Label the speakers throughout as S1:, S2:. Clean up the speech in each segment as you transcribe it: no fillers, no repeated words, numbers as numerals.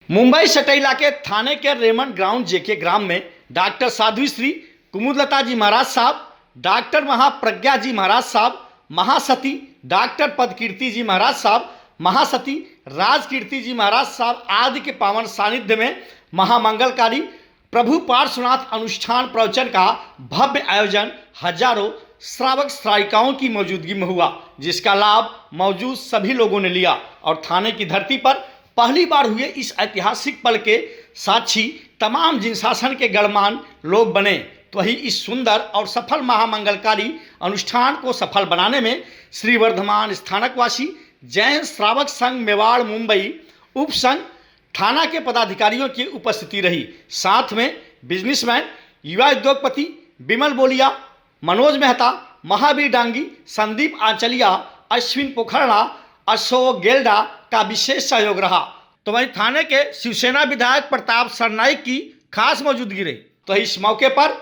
S1: मुंबई सटैला के थाने के Raymond ground जेके ग्राम में डॉक्टर साध्वी श्री कुमुदलता जी महाराज साहब, डॉक्टर महाप्रज्ञा जी महाराज साहब, महासती डॉक्टर पदकीर्ति जी महाराज साहब, महासती राजकीर्ति जी महाराज साहब आदि के पावन सानिध्य में महामंगलकारी प्रभु पार्श्वनाथ अनुष्ठान प्रवचन का भव्य आयोजन हजारों श्रावक श्राविकाओं की मौजूदगी में हुआ, जिसका लाभ मौजूद सभी लोगों ने लिया और थाने की धरती पर पहली बार हुए इस ऐतिहासिक पल के साक्षी तमाम जिनशासन के गणमान्य लोग बने। तो वही इस सुंदर और सफल महामंगलकारी अनुष्ठान को सफल बनाने में श्री वर्धमान स्थानकवासी जैन श्रावक संघ मेवाड़ मुंबई उप संघ थाना के पदाधिकारियों की उपस्थिति रही। साथ में बिजनेसमैन, युवा उद्योगपति विमल बोलिया, मनोज मेहता, महावीर डांगी, संदीप आंचलिया, अश्विन पोखरना, अशोक गेल्डा का विशेष सहयोग रहा। तो वहीं थाने के शिवसेना विधायक प्रताप सरनाइक की खास मौजूदगी रही। तो इस मौके पर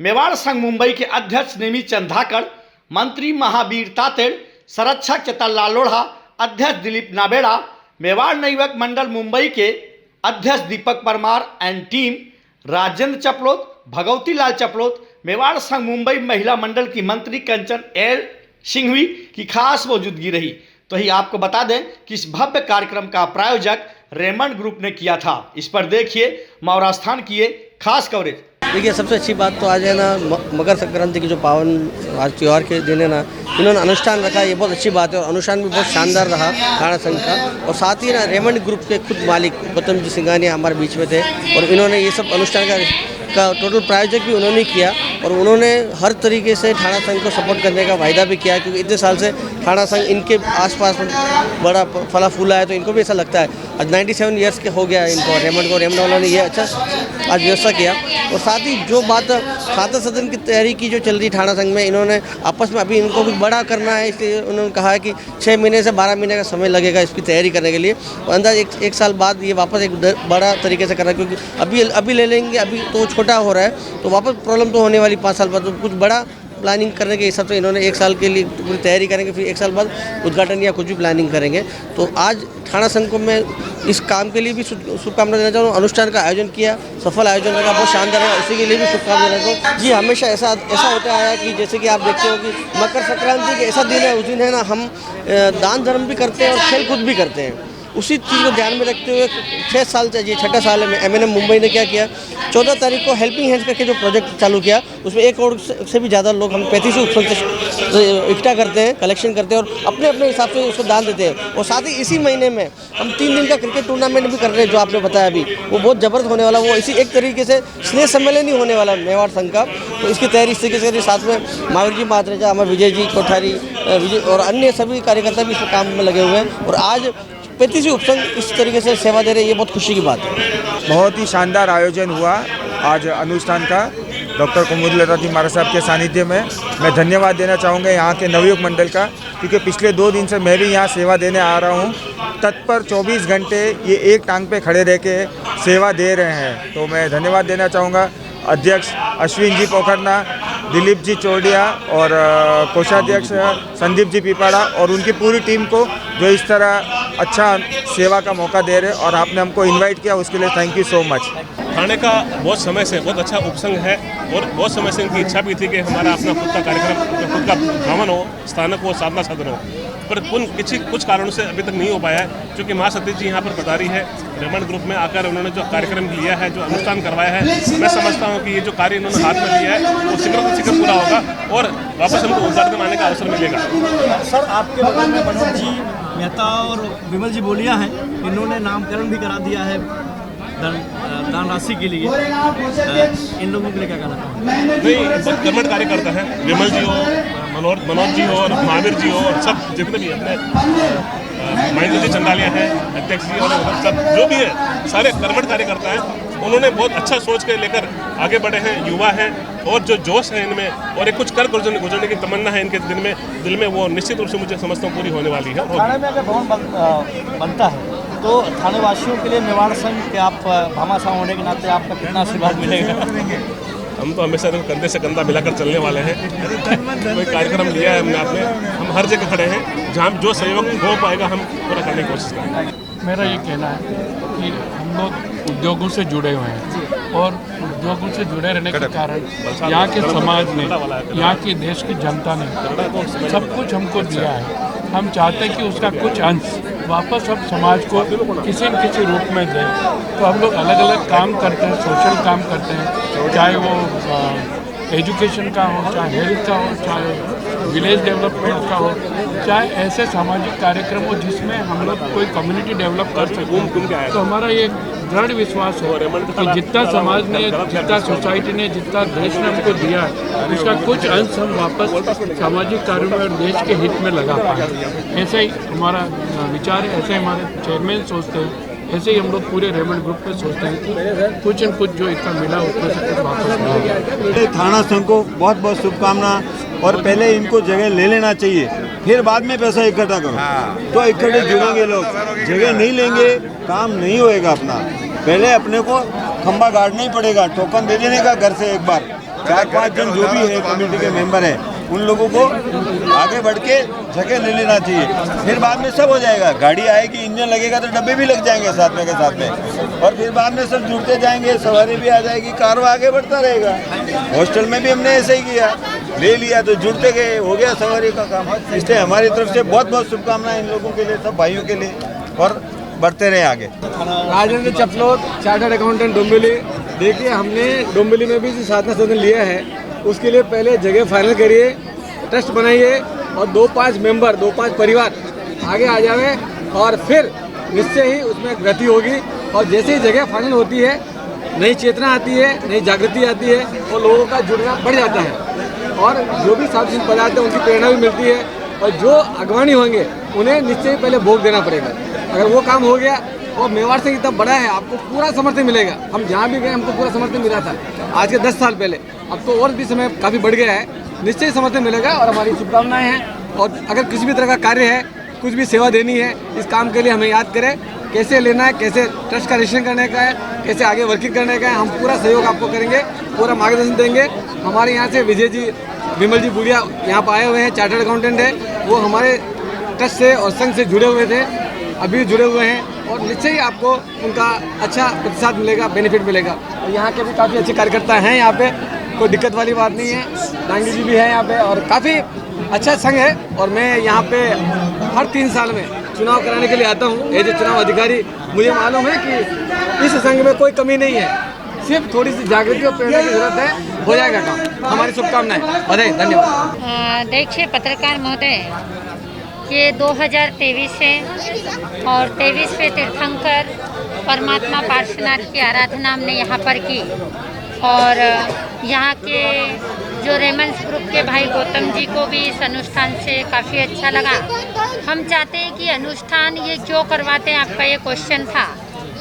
S1: मेवाड़ संघ मुंबई के अध्यक्ष नेमी चंद धाकड़, मंत्री महावीर तातेड़, संरक्षक चेतनलाल लोढ़ा, अध्यक्ष दिलीप नाबेड़ा, मेवाड़ नवयुवक मंडल मुंबई के अध्यक्ष दीपक परमार एंड टीम, राजेंद्र चपलोत, भगवती लाल चपलोत, मेवाड़ संघ मुंबई महिला मंडल की मंत्री कंचन एल सिंघवी की खास मौजूदगी रही। तो ही आपको बता दें कि इस भव्य कार्यक्रम का प्रायोजक रेमंड ग्रुप ने किया था। इस पर देखिए मौरास्थान की ये खास कवरेज।
S2: देखिए, सबसे अच्छी बात तो आज है ना, मकर संक्रांति की जो पावन आज त्यौहार के दिन है ना, इन्होंने अनुष्ठान रखा, ये बहुत अच्छी बात है। और अनुष्ठान भी बहुत शानदार रहा थाना संघ का। और साथ ही ना रेमंड ग्रुप के खुद मालिक गौतम जी सिंघानिया हमारे बीच में थे और इन्होंने ये सब अनुष्ठान का टोटल प्रायोजक भी उन्होंने किया। और उन्होंने हर तरीके से थाना संघ को सपोर्ट करने का वायदा भी किया, क्योंकि इतने साल से थाना संघ इनके आसपास बड़ा फला फूला है, तो इनको भी ऐसा लगता है। आज 97 ईयर्स के हो गया इनको, रेमंड वालों ने ये अच्छा आज व्यवस्था किया। और साथ ही जो बात खाता सदन की तैयारी की जो चल रही थाना संघ में, इन्होंने आपस में अभी इनको भी बड़ा करना है, इसलिए उन्होंने कहा है कि 6 महीने से 12 महीने का समय लगेगा इसकी तैयारी करने के लिए। और अंदाज एक साल बाद ये वापस एक बड़ा तरीके से करना है, क्योंकि अभी ले लेंगे, अभी तो छोटा हो रहा है, तो वापस प्रॉब्लम तो होने वाली 5 साल बाद। तो कुछ बड़ा प्लानिंग करने के हिसाब से इन्होंने 1 साल के लिए पूरी तैयारी करेंगे, फिर 1 साल बाद उद्घाटन या कुछ भी प्लानिंग करेंगे। तो आज थाना संघ को मैं इस काम के लिए भी शुभकामना देना चाहूँ। अनुष्ठान का आयोजन किया, सफल आयोजन रहा, बहुत शानदार है, इसी के लिए भी शुभकामना देना चाहूँ। जी, हमेशा ऐसा होता आया कि जैसे कि आप देखते हो कि मकर संक्रांति के ऐसा दिन है, उस दिन है ना हम दान धर्म भी करते हैं और खेल कूद भी करते हैं। उसी चीज़ को ध्यान में रखते हुए 6 साल से, ये 6ठा साल है, MNM मुंबई ने क्या किया, 14 तारीख को हेल्पिंग हैंड्स करके जो प्रोजेक्ट चालू किया, उसमें 1 करोड़ से भी ज़्यादा लोग हम 3500 इकट्ठा करते हैं, कलेक्शन करते हैं और अपने अपने हिसाब से उसको दान देते हैं। और साथ ही इसी महीने में हम 3 दिन का क्रिकेट टूर्नामेंट भी कर रहे हैं, जो आपने बताया अभी, वो बहुत ज़बरदस्त होने वाला। वो इसी एक तरीके से स्नेह सम्मेलन ही होने वाला मेवाड़ संघ का। तो इसकी तैयारी इस तरीके से, साथ में महावीर जी महात्रेजा, हमारे विजय जी कोठारी, विजय और अन्य सभी कार्यकर्ता भी इस काम में लगे हुए हैं। और आज 35 उपसंघ इस तरीके से सेवा दे रहे हैं, ये बहुत खुशी की बात है।
S3: बहुत ही शानदार आयोजन हुआ आज अनुष्ठान का डॉक्टर कुमुदलता जी महाराज साहब के सानिध्य में। मैं धन्यवाद देना चाहूँगा यहाँ के नवयुवक मंडल का, क्योंकि पिछले 2 दिन से मैं भी यहाँ सेवा देने आ रहा हूँ। तत्पर 24 घंटे ये एक टांग पे खड़े रह के सेवा दे रहे हैं। तो मैं धन्यवाद देना चाहूँगा अध्यक्ष अश्विन जी पोखरना, दिलीप जी चोडिया और कोषाध्यक्ष संदीप जी पिपाड़ा और उनकी पूरी टीम को, जो इस तरह अच्छा सेवा का मौका दे रहे हैं और आपने हमको इनवाइट किया, उसके लिए थैंक यू सो मच।
S4: थाने का बहुत समय से बहुत अच्छा उपसंघ है और बहुत समय से इनकी इच्छा भी थी कि हमारा अपना खुद का कार्यक्रम, खुद का भवन हो, स्थानक हो, साधना सदन हो, पर कुछ कारणों से अभी तक नहीं हो पाया है। क्योंकि माँ सती जी यहाँ पर पधारी है, रेमंड ग्रुप में आकर उन्होंने जो कार्यक्रम लिया है, जो अनुष्ठान करवाया है, मैं समझता हूँ कि ये जो कार्य इन्होंने हाथ में लिया है वो शीघ्र पूरा होगा और वापस हमको उद्घाटन आने का अवसर मिलेगा।
S5: सर, आपके बगल में मनोज जी मेहता और विमल जी बोलिया हैं, इन्होंने नामकरण भी करा दिया है दान राशि के लिए। इन लोगों के लिए क्या कहना चाहूँगा?
S4: नहीं, बहुत कर्मठ कार्यकर्ता हैं, विमल जी हो, मनोज जी हो और महावीर जी हो और सब जितने भी अपने महेंद्र जी चंदालिया हैं, अध्यक्ष जी और सब जो भी है, सारे कर्मठ कार्यकर्ता हैं। उन्होंने बहुत अच्छा सोच के लेकर आगे बढ़े हैं, युवा हैं और जो जोश है इनमें और एक कुछ कर गुजरने की तमन्ना है इनके दिल में, वो निश्चित रूप से मुझे समझता हूँ पूरी होने वाली है।
S5: थाने में अगर भवन बनता है तो थाने वासियों के लिए मेवाड़ संघ के आप भामाशाह होने के नाते आपका कितना आशीर्वाद मिलेगा?
S4: हम तो हमेशा कंधे से कंधा मिलाकर चलने वाले हैं। कोई कार्यक्रम लिया है हमने हम हर जगह खड़े हैं, जहाँ जो सहयोग हो पाएगा हम पूरा करने की कोशिश करेंगे।
S6: मेरा ये कहना है कि हम लोग उद्योगों से जुड़े हुए हैं और उद्योगों से जुड़े रहने के कारण यहाँ के समाज ने, यहाँ की देश की जनता ने सब कुछ हमको दिया है। हम चाहते हैं कि उसका कुछ अंश वापस हम समाज को किसी न किसी रूप में दें। तो हम लोग अलग अलग काम करते हैं, सोशल काम करते हैं, चाहे वो एजुकेशन का हो, चाहे हेल्थ का हो, चाहे विलेज डेवलपमेंट का हो, चाहे ऐसे सामाजिक कार्यक्रम हो जिसमें हम लोग कोई कम्युनिटी डेवलप कर सकें। तो हमारा ये दृढ़ विश्वास है कि जितना समाज ने, जितना सोसाइटी ने, जितना देश ने हमको दिया है उसका कुछ अंश हम वापस सामाजिक कार्यों में और देश के हित में लगा पाए। ऐसा ही हमारा विचार है, ऐसे हमारे चेयरमैन सोचते हैं, ऐसे ही हम लोग पूरे रेमंड ग्रुप में सोचते हैं कि कुछ न कुछ जो इतना मिला उसमें से कुछ वापस मिलेगा।
S7: थाना संघ को बहुत बहुत शुभकामना। और पहले इनको जगह ले लेना चाहिए, फिर बाद में पैसा इकट्ठा करो। तो इकट्ठे जुड़ेंगे लोग, जगह नहीं लेंगे काम नहीं होएगा अपना। पहले अपने को खंबा गाड़ना ही पड़ेगा, टोकन दे देने का घर से एक बार 4-5 जन जो भी है कमेटी के मेंबर है उन लोगों को आगे बढ़ के जगह ले लेना चाहिए, फिर बाद में सब हो जाएगा। गाड़ी आएगी, इंजन लगेगा तो डब्बे भी लग जाएंगे साथ में के साथ में, और फिर बाद में सब जुड़ते जाएंगे, सवारी भी आ जाएगी, कारवा आगे बढ़ता रहेगा। हॉस्टल में भी हमने ऐसे ही किया, ले लिया तो जुड़ते गए, हो गया सवारी का काम। इसलिए हमारी तरफ से बहुत बहुत शुभकामनाएं इन लोगों के लिए, सब भाइयों के लिए, और बढ़ते रहे आगे।
S8: Rajendra Chaplot, chartered accountant Dombivli. देखिए, हमने डोंबिवली में भी जो साधना सदन लिया है उसके लिए पहले जगह फाइनल करिए, ट्रस्ट बनाइए और 2-5 मेंबर, 2-5 परिवार आगे आ जावे और फिर निश्चय ही उसमें गति होगी। और जैसे ही जगह फाइनल होती है, नई चेतना आती है, नई जागृति आती है और लोगों का जुड़ना बढ़ जाता है और जो भी सार्वजनिक पदार्थ है उनकी प्रेरणा भी मिलती है और जो अगवानी होंगे उन्हें निश्चय ही पहले भोग देना पड़ेगा। अगर वो काम हो गया और मेवाड़ से इतना बड़ा है, आपको पूरा समर्थन मिलेगा। हम जहाँ भी गए हमको पूरा समर्थन मिला था आज के 10 साल पहले, अब तो और भी समय काफ़ी बढ़ गया है, निश्चय समर्थन मिलेगा और हमारी शुभकामनाएं हैं। और अगर किसी भी तरह का कार्य है, कुछ भी सेवा देनी है, इस काम के लिए हमें याद करें, कैसे लेना है, कैसे ट्रस्ट का रजिस्ट्रेशन करने का है, कैसे आगे वर्किंग करने का है, हम पूरा सहयोग आपको करेंगे, पूरा मार्गदर्शन देंगे। हमारे यहाँ से विजय जी, विमल जी बुलिया यहाँ पर आए हुए हैं, चार्टर्ड अकाउंटेंट है, वो हमारे ट्रस्ट से और संघ से जुड़े हुए थे, अभी जुड़े हुए हैं और निश्चय ही आपको उनका अच्छा प्रतिसाद मिलेगा, बेनिफिट मिलेगा। और यहाँ के भी काफ़ी अच्छे कार्यकर्ता हैं, यहाँ पे कोई दिक्कत वाली बात नहीं है। डांगी जी भी हैं यहाँ पे और काफ़ी अच्छा संघ है। और मैं यहाँ पे हर 3 साल में चुनाव कराने के लिए आता हूँ एज ए चुनाव अधिकारी। मुझे मालूम है कि इस संघ में कोई कमी नहीं है, सिर्फ थोड़ी सी जागृति और प्रेरणा की जरूरत है, हो जाएगा काम। हमारी शुभकामनाएं, बधाई, धन्यवाद।
S9: देखिए पत्रकार महोदय, ये 2023 है और 23वें तीर्थंकर परमात्मा पार्श्वनाथ की आराधना हमने यहाँ पर की और यहाँ के जो रेमंड्स ग्रुप के भाई गौतम जी को भी इस अनुष्ठान से काफ़ी अच्छा लगा। हम चाहते हैं कि अनुष्ठान ये क्यों करवाते हैं, आपका ये क्वेश्चन था।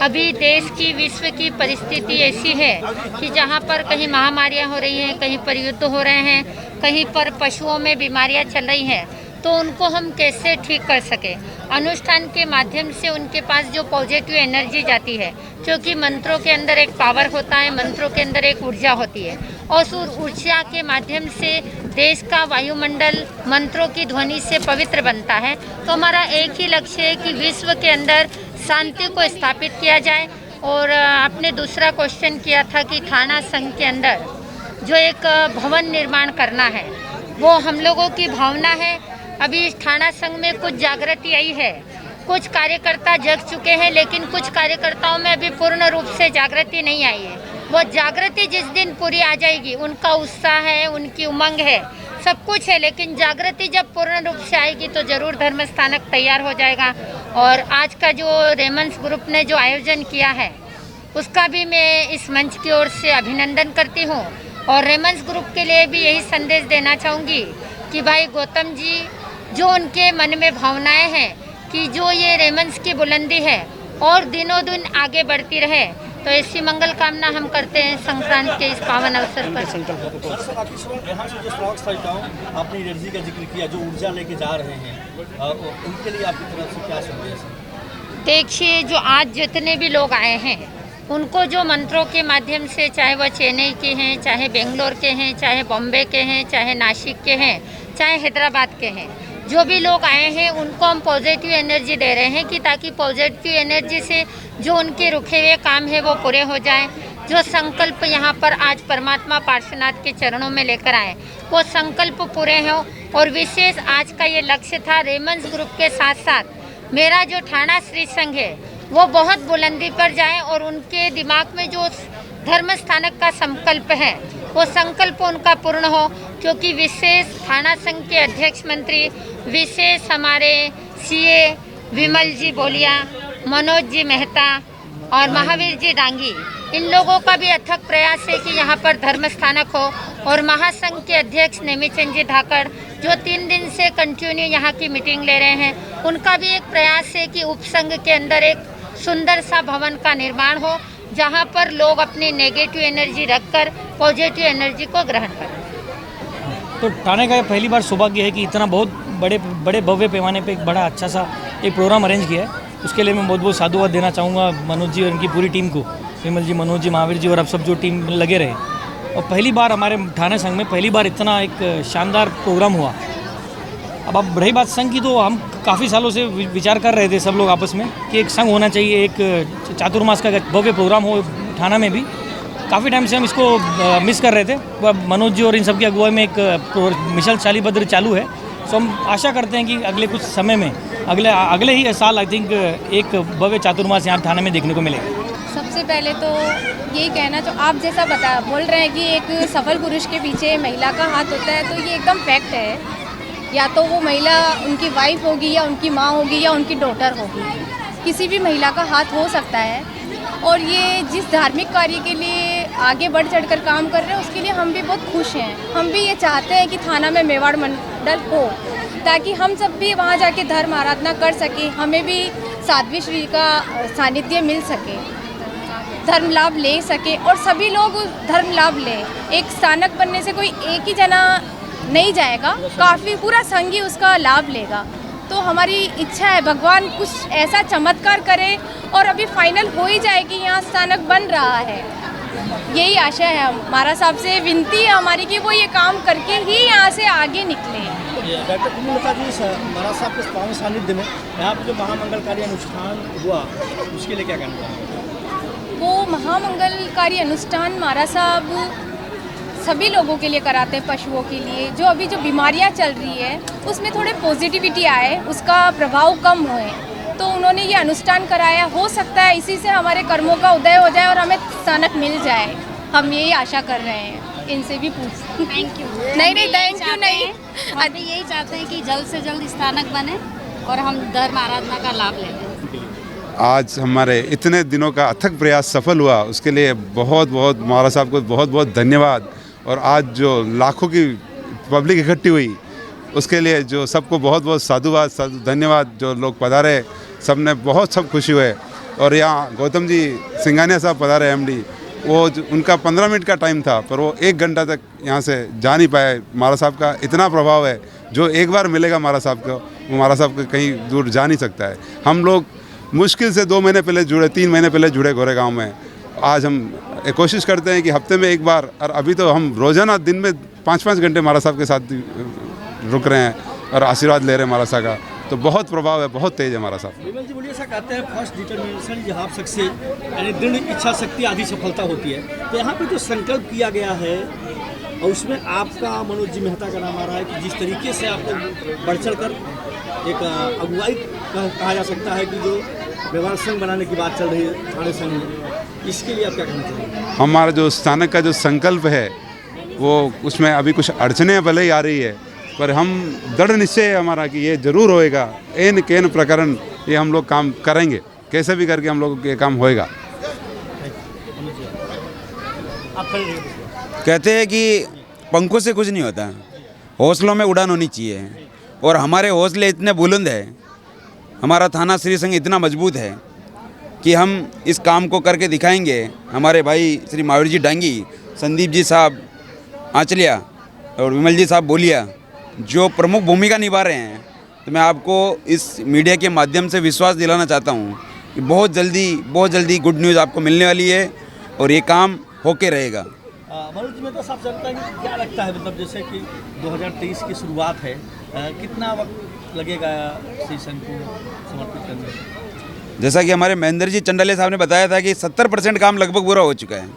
S9: अभी देश की, विश्व की परिस्थिति ऐसी है कि जहाँ पर कहीं महामारियाँ हो रही हैं, कहीं पर युद्ध हो रहे हैं, कहीं पर पशुओं में बीमारियाँ चल रही हैं, तो उनको हम कैसे ठीक कर सकें। अनुष्ठान के माध्यम से उनके पास जो पॉजिटिव एनर्जी जाती है, क्योंकि मंत्रों के अंदर एक पावर होता है, मंत्रों के अंदर एक ऊर्जा होती है और उस ऊर्जा के माध्यम से देश का वायुमंडल मंत्रों की ध्वनि से पवित्र बनता है। तो हमारा एक ही लक्ष्य है कि विश्व के अंदर शांति को स्थापित किया जाए। और आपने दूसरा क्वेश्चन किया था कि थाना संघ के अंदर जो एक भवन निर्माण करना है, वो हम लोगों की भावना है। अभी थाना संघ में कुछ जागृति आई है, कुछ कार्यकर्ता जग चुके हैं, लेकिन कुछ कार्यकर्ताओं में अभी पूर्ण रूप से जागृति नहीं आई है। वो जागृति जिस दिन पूरी आ जाएगी, उनका उत्साह है, उनकी उमंग है, सब कुछ है, लेकिन जागृति जब पूर्ण रूप से आएगी तो ज़रूर धर्म स्थानक तैयार हो जाएगा। और आज का जो रेमंड्स ग्रुप ने जो आयोजन किया है, उसका भी मैं इस मंच की ओर से अभिनंदन करती हूँ। और रेमंड्स ग्रुप के लिए भी यही संदेश देना चाहूँगी कि भाई गौतम जी, जो उनके मन में भावनाएं हैं कि जो ये रेमंड्स की बुलंदी है और दिनों दिन आगे बढ़ती रहे, तो ऐसी मंगल कामना हम करते हैं संक्रांत के इस पावन अवसर पर।
S5: यहाँ से जो स्लॉट्स आपने एनर्जी का जिक्र किया, जो ऊर्जा लेके जा रहे हैं, उनके लिए आपकी तरफ से क्या संदेश है?
S9: देखिए, जो आज जितने भी लोग आए हैं, उनको जो मंत्रों के माध्यम से, चाहे वह चेन्नई के हैं, चाहे बेंगलोर के हैं, चाहे बॉम्बे के हैं, चाहे नासिक के हैं, चाहे हैदराबाद के हैं, जो भी लोग आए हैं उनको हम पॉजिटिव एनर्जी दे रहे हैं कि ताकि पॉजिटिव एनर्जी से जो उनके रुके हुए काम है वो पूरे हो जाएं। जो संकल्प यहाँ पर आज परमात्मा पार्श्वनाथ के चरणों में लेकर आए वो संकल्प पूरे हों। और विशेष आज का ये लक्ष्य था रेमंड्स ग्रुप के साथ साथ मेरा जो ठाणा श्री संघ है वो बहुत बुलंदी पर जाए और उनके दिमाग में जो धर्म स्थानक का संकल्प है वो संकल्प उनका पूर्ण हो। क्योंकि विशेष थाना संघ के अध्यक्ष मंत्री, विशेष हमारे सीए विमल जी बोलिया, मनोज जी मेहता और महावीर जी डांगी, इन लोगों का भी अथक प्रयास है कि यहाँ पर धर्म स्थानक हो। और महासंघ के अध्यक्ष नेमीचंद जी धाकड़ जो 3 दिन से कंटिन्यू यहाँ की मीटिंग ले रहे हैं, उनका भी एक प्रयास है कि उपसंघ के अंदर एक सुंदर सा भवन का निर्माण हो जहाँ पर लोग अपनी नेगेटिव एनर्जी रखकर पॉजिटिव एनर्जी को ग्रहण करें।
S5: तो थाने का पहली बार सौभाग्य है कि इतना बहुत बड़े भव्य पैमाने पे एक बड़ा अच्छा सा एक प्रोग्राम अरेंज किया है। उसके लिए मैं बहुत बहुत साधुवाद देना चाहूँगा मनोज जी और उनकी पूरी टीम को, विमल जी, मनोज जी, महावीर जी और अब सब जो टीम लगे रहे। और पहली बार हमारे थाने संघ में पहली बार इतना एक शानदार प्रोग्राम हुआ। अब रही बात संघ की, तो हम काफ़ी सालों से विचार कर रहे थे सब लोग आपस में कि एक संघ होना चाहिए, एक चातुर्मास का भव्य प्रोग्राम हो थाना में भी। काफ़ी टाइम से हम इसको मिस कर रहे थे। मनोज जी और इन सब की अगुवाई में एक मिशन चालीभद्र चालू है। सो हम आशा करते हैं कि अगले कुछ समय में अगले ही साल आई थिंक एक भव्य चातुर्मास यहाँ थाने में देखने को मिलेगा।
S10: सबसे पहले तो यही कहना, जो आप जैसा बोल रहे हैं कि एक सफल पुरुष के पीछे महिला का हाथ होता है, तो ये एकदम फैक्ट है। या तो वो महिला उनकी वाइफ होगी या उनकी माँ होगी या उनकी डॉटर होगी, किसी भी महिला का हाथ हो सकता है। और ये जिस धार्मिक कार्य के लिए आगे बढ़ चढ़कर काम कर रहे हैं उसके लिए हम भी बहुत खुश हैं। हम भी ये चाहते हैं कि थाना में मेवाड़ मंडल हो ताकि हम सब भी वहाँ जाके धर्म आराधना कर सकें, हमें भी साध्वी श्री का सानिध्य मिल सके, धर्म लाभ ले सके और सभी लोग धर्म लाभ लें। एक स्थानक बनने से कोई एक ही जना नहीं जाएगा, काफ़ी पूरा संघ ही उसका लाभ लेगा। तो हमारी इच्छा है भगवान कुछ ऐसा चमत्कार करे और अभी फाइनल हो ही जाए कि यहाँ स्थानक बन रहा है। यही आशा है हमारा, साहब से विनती है हमारी कि वो ये काम करके ही यहाँ से आगे निकले।
S5: डॉक्टर कुमुदलता जी, महाराज साहब के पावन सानिध्य में यहाँ पर जो महामंगलकारी अनुष्ठान हुआ उसके लिए क्या कहना चाहेंगे?
S10: वो महामंगलकारी अनुष्ठान महाराज साहब सभी लोगों के लिए कराते हैं, पशुओं के लिए। जो अभी जो बीमारियां चल रही है उसमें थोड़े पॉजिटिविटी आए, उसका प्रभाव कम होए, तो उन्होंने ये अनुष्ठान कराया। हो सकता है इसी से हमारे कर्मों का उदय हो जाए और हमें स्थानक मिल जाए। हम यही आशा कर रहे हैं। इनसे भी पूछ
S9: थैंक यू।
S10: नहीं थैंक यू नहीं,
S9: अभी यही चाहते हैं कि जल्द से जल्द स्थानक बने और हम धर्म आराधना का लाभ लें।
S11: आज हमारे इतने दिनों का अथक प्रयास सफल हुआ, उसके लिए बहुत बहुत महाराज साहब को बहुत बहुत धन्यवाद। और आज जो लाखों की पब्लिक इकट्ठी हुई उसके लिए जो सबको बहुत बहुत साधुवाद, धन्यवाद। जो लोग पधारे सब ने बहुत सब खुशी हुए। और यहाँ गौतम जी सिंघानिया साहब पधारे एमडी, वो उनका 15 मिनट का टाइम था पर वो 1 घंटा तक यहाँ से जा नहीं पाए। महाराज साहब का इतना प्रभाव है, जो एक बार मिलेगा महाराज साहब को, वो महाराज साहब को कहीं दूर जा नहीं सकता है। हम लोग मुश्किल से 2 महीने पहले जुड़े, 3 महीने पहले जुड़े गोरे गाँव में। आज हम कोशिश करते हैं कि हफ्ते में एक बार, और अभी तो हम रोज़ाना दिन में 5-5 घंटे महाराज साहब के साथ रुक रहे हैं और आशीर्वाद ले रहे हैं महाराज साहब का। तो बहुत प्रभाव है, बहुत तेज है महाराज साहब।
S5: विमल जी बोलिए, ऐसा कहते हैं फर्स्ट डिटर्मिनेशन जहाँ सक्सेस यानी दृढ़ इच्छा शक्ति आदि सफलता होती है। तो यहाँ पे जो संकल्प किया गया है और उसमें आपका, मनोज जी मेहता का नाम आ रहा है कि जिस तरीके से आप लोग बढ़ चढ़ कर एक अगुवाई कहा जा सकता है कि जो व्यवहार संघ बनाने की बात चल रही है थाने संघ में, इसके लिए आप क्या कहना चाहेंगे?
S11: हमारा जो स्थानक का जो संकल्प है वो उसमें अभी कुछ अड़चने भले ही आ रही है, पर हम दृढ़ निश्चय है हमारा कि ये जरूर होएगा। एन केन प्रकरण ये हम लोग काम करेंगे, कैसे भी करके हम लोगों के काम होएगा।
S12: कहते हैं कि पंखों से कुछ नहीं होता, हौसलों में उड़ान होनी चाहिए। और हमारे हौसले इतने बुलंद है, हमारा थाना श्री संघ इतना मजबूत है कि हम इस काम को करके दिखाएंगे। हमारे भाई श्री महावीर जी डांगी, संदीप जी साहब आंचलिया और विमल जी साहब बोलिया जो प्रमुख भूमिका निभा रहे हैं, तो मैं आपको इस मीडिया के माध्यम से विश्वास दिलाना चाहता हूँ कि बहुत जल्दी गुड न्यूज़ आपको मिलने वाली है और ये काम होके रहेगा।
S5: मनोज में तो साफ जानता है कि क्या लगता है, मतलब जैसे कि 2023 की शुरुआत है, कितना वक्त लगेगा श्री संघ को समर्पित करने में?
S12: जैसा कि हमारे महेंद्र जी चंडाले साहब ने बताया था कि 70% काम लगभग पूरा हो चुका है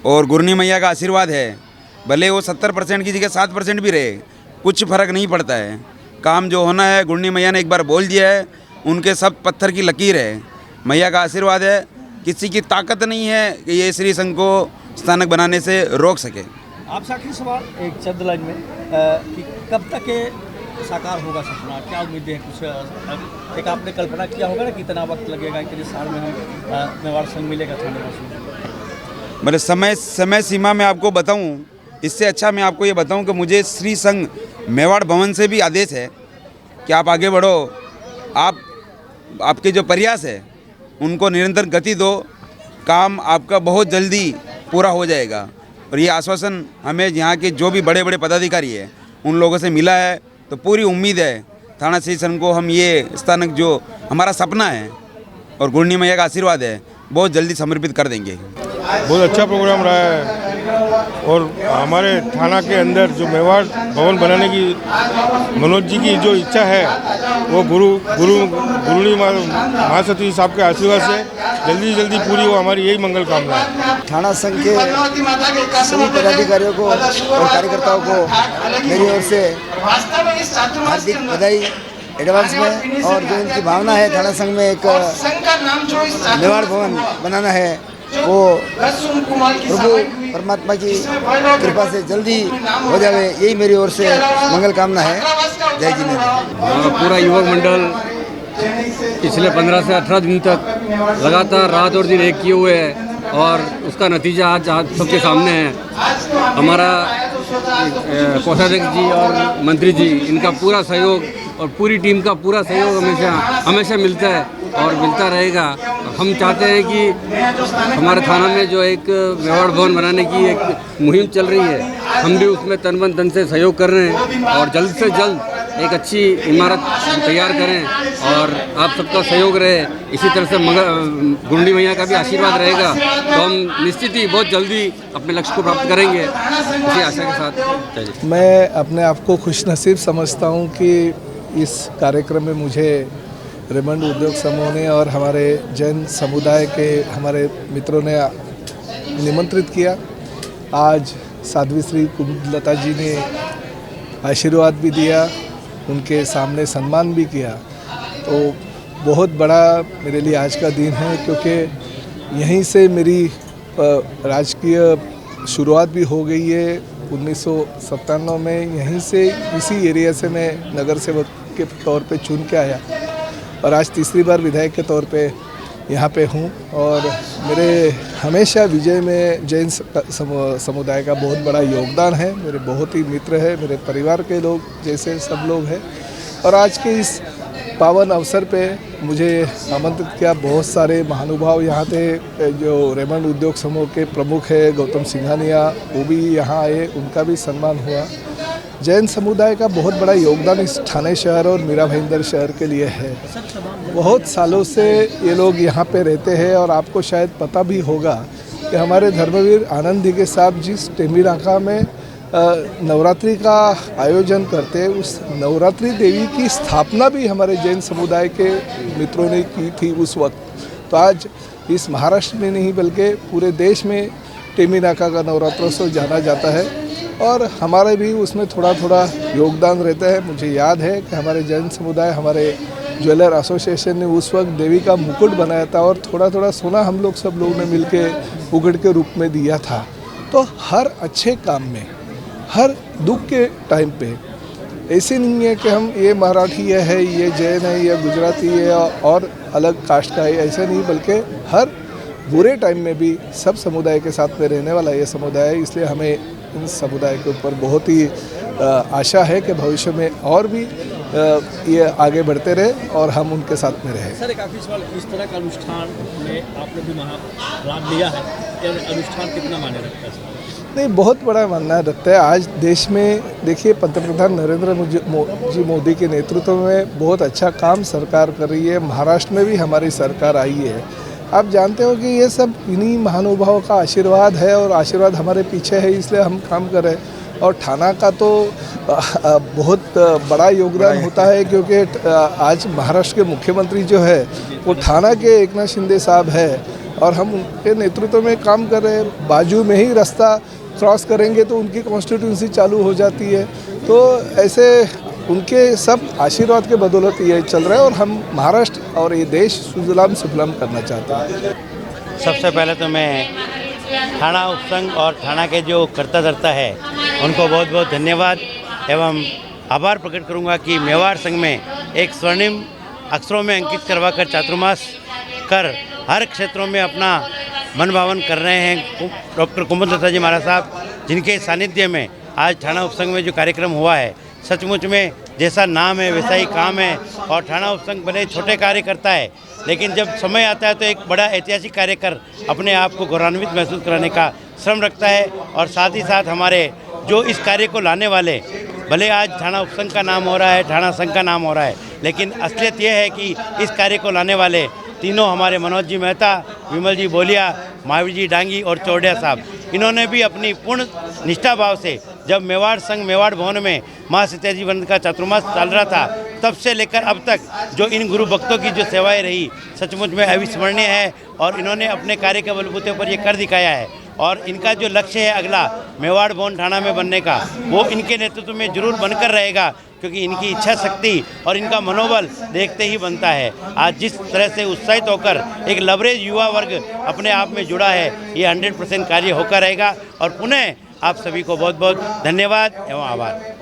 S12: और गुरनी मैया का आशीर्वाद है। भले वो 70% की जगह 7% भी रहे, कुछ फर्क नहीं पड़ता है। काम जो होना है गुरनी मैया ने एक बार बोल दिया है, उनके सब पत्थर की लकीर है। मैया का आशीर्वाद है, किसी की ताकत नहीं है कि ये श्री संघ को स्थानक बनाने से रोक सके।
S5: आपसे आखिरी सवाल एक चंद लाइन में कि कब तक ये साकार होगा सपना, क्या उम्मीदें हैं? कुछ एक आपने कल्पना किया होगा ना कितना वक्त लगेगा, कितने साल में हम मेवाड़ संघ मिलेगा थाने वासियों?
S12: मेरे समय सीमा में आपको बताऊं, इससे अच्छा मैं आपको ये बताऊं कि मुझे श्री संघ मेवाड़ भवन से भी आदेश है कि आप आगे बढ़ो, आपके जो प्रयास है उनको निरंतर गति दो, काम आपका बहुत जल्दी पूरा हो जाएगा। और ये आश्वासन हमें यहाँ के जो भी बड़े बड़े पदाधिकारी हैं उन लोगों से मिला है, तो पूरी उम्मीद है थाना श्री संघ को हम ये स्थानक जो हमारा सपना है और गुरनी मैया का आशीर्वाद है बहुत जल्दी समर्पित कर देंगे।
S13: बहुत अच्छा प्रोग्राम रहा है और हमारे थाना के अंदर जो मेवाड़ भवन बनाने की मनोज जी की जो इच्छा है वो गुरुनी महासती साहब के आशीर्वाद से जल्दी पूरी हो, हमारी यही मंगल कामना है।
S2: थाना संघ के सभी पदाधिकारियों को और कार्यकर्ताओं को मेरी ओर से हार्दिक बधाई एडवांस में। और जो इनकी भावना है थाना संघ में एक मेवाड़ भवन बनाना है, वो प्रभु परमात्मा की कृपा से जल्दी हो जाए, यही मेरी ओर से मंगल कामना है। जय जी।
S8: पूरा युवक मंडल पिछले 15 से 18 दिन तक लगातार रात और दिन एक किए हुए है और उसका नतीजा आज सबके सामने है। हमारा कोषाध्यक्ष जी और मंत्री जी, इनका पूरा सहयोग और पूरी टीम का पूरा सहयोग हमेशा मिलता है और मिलता रहेगा। हम चाहते हैं कि हमारे थाना में जो एक मेवाड़ भवन बनाने की एक मुहिम चल रही है, हम भी उसमें तन मन धन से सहयोग कर रहे हैं और जल्द से जल्द एक अच्छी इमारत तैयार करें और आप सबका सहयोग रहे। इसी तरह से गुरनी मैया का भी आशीर्वाद रहेगा तो हम निश्चित ही बहुत जल्दी अपने लक्ष्य को प्राप्त करेंगे, इसी आशा के साथ।
S14: मैं अपने आप को खुशनसीब समझता हूँ कि इस कार्यक्रम में मुझे रेमंड उद्योग समूह ने और हमारे जैन समुदाय के हमारे मित्रों ने निमंत्रित किया। आज साध्वी श्री कुमुदलता जी ने आशीर्वाद भी दिया, उनके सामने सम्मान भी किया, तो बहुत बड़ा मेरे लिए आज का दिन है, क्योंकि यहीं से मेरी राजकीय शुरुआत भी हो गई है। 1997 में यहीं से इसी एरिया से मैं नगर सेवक के तौर पे चुन के आया और आज तीसरी बार विधायक के तौर पे यहाँ पे हूँ। और मेरे हमेशा विजय में जैन समुदाय का बहुत बड़ा योगदान है। मेरे बहुत ही मित्र हैं, मेरे परिवार के लोग जैसे सब लोग हैं। और आज के इस पावन अवसर पे मुझे आमंत्रित किया बहुत सारे महानुभाव यहाँ थे। जो रेमंड उद्योग समूह के प्रमुख है गौतम सिंघानिया, वो भी यहाँ आए, उनका भी सम्मान हुआ। जैन समुदाय का बहुत बड़ा योगदान इस ठाणे शहर और मीरा भाईंदर शहर के लिए है। बहुत सालों से ये लोग यहाँ पे रहते हैं और आपको शायद पता भी होगा कि हमारे धर्मवीर आनंद दिघे साहब जिस टेमीनाका में नवरात्रि का आयोजन करते हैं, उस नवरात्रि देवी की स्थापना भी हमारे जैन समुदाय के मित्रों ने की थी उस वक्त। तो आज इस महाराष्ट्र में नहीं बल्कि पूरे देश में टेमीनाका का नवरात्रोत्सव जाना जाता है और हमारे भी उसमें थोड़ा थोड़ा योगदान रहता है। मुझे याद है कि हमारे जैन समुदाय, हमारे ज्वेलर एसोसिएशन ने उस वक्त देवी का मुकुट बनाया था और थोड़ा थोड़ा सोना हम लोग सब लोगों ने मिलके मुकुट के रूप में दिया था। तो हर अच्छे काम में, हर दुख के टाइम पे ऐसे नहीं है कि हम ये मराठी है, ये जैन है, ये गुजराती है और अलग कास्ट का है, ऐसा नहीं, बल्कि हर बुरे टाइम में भी सब समुदाय के साथ में रहने वाला ये समुदाय है। इसलिए हमें इन समुदाय के ऊपर बहुत ही आशा है कि भविष्य में और भी ये आगे बढ़ते रहे और हम उनके साथ में रहें।
S5: सर, काफ़ी सवाल, इस तरह का अनुष्ठान में आपने भी लाभ लिया है, ये अनुष्ठान कितना मायने रखता है?
S14: नहीं, बहुत बड़ा मानना रखता है। आज देश में देखिए पंतप्रधान नरेंद्र मोदी के नेतृत्व में बहुत अच्छा काम सरकार कर रही है। महाराष्ट्र में भी हमारी सरकार आई है। आप जानते हो कि ये सब इन्हीं महानुभावों का आशीर्वाद है और आशीर्वाद हमारे पीछे है, इसलिए हम काम कर रहे हैं। और थाना का तो बहुत बड़ा योगदान होता है, क्योंकि आज महाराष्ट्र के मुख्यमंत्री जो है वो थाना के एकनाथ शिंदे साहब है और हम उनके नेतृत्व में काम कर रहे हैं। बाजू में ही रास्ता क्रॉस करेंगे तो उनकी कॉन्स्टिट्यूंसी चालू हो जाती है। तो ऐसे उनके सब आशीर्वाद के बदौलत ये चल रहा है और हम महाराष्ट्र और ये देश सुजलाम सुफलाम करना चाहते हैं।
S15: सबसे पहले तो मैं थाना उपसंघ और थाना के जो कर्ता धर्ता है उनको बहुत बहुत धन्यवाद एवं आभार प्रकट करूंगा कि मेवाड़ संघ में एक स्वर्णिम अक्षरों में अंकित करवाकर चातुर्मास कर हर क्षेत्रों में अपना मन भावन कर रहे हैं। डॉक्टर कुमुदलता जी महाराज साहब जिनके सानिध्य में आज थाना उपसंघ में जो कार्यक्रम हुआ है, सचमुच में जैसा नाम है वैसा ही काम है। और थाना उपसंघ भले छोटे कार्य करता है, लेकिन जब समय आता है तो एक बड़ा ऐतिहासिक कार्य कर अपने आप को गौरवान्वित महसूस कराने का श्रम रखता है। और साथ ही साथ हमारे जो इस कार्य को लाने वाले, भले आज थाना उपसंघ का नाम हो रहा है, थाना संघ का नाम हो रहा है, लेकिन असलियत यह है कि इस कार्य को लाने वाले तीनों हमारे मनोज जी मेहता, विमल जी बोलिया, महावीर जी डांगी और चौड़िया साहब, इन्होंने भी अपनी पूर्ण निष्ठा भाव से जब मेवाड़ संघ मेवाड़ भवन में माँ सीताजी व्रत का चातुर्मास चल रहा था, तब से लेकर अब तक जो इन गुरु भक्तों की जो सेवाएं रही सचमुच में अविस्मरणीय है। और इन्होंने अपने कार्य के बलबूते पर ये कर दिखाया है। और इनका जो लक्ष्य है अगला मेवाड़ भवन थाना में बनने का, वो इनके नेतृत्व में जरूर बनकर रहेगा, क्योंकि इनकी इच्छा शक्ति और इनका मनोबल देखते ही बनता है। आज जिस तरह से उत्साहित होकर एक लवरेज युवा वर्ग अपने आप में जुड़ा है, ये 100% कार्य होकर रहेगा। और पुनः आप सभी को बहुत बहुत धन्यवाद एवं आभार।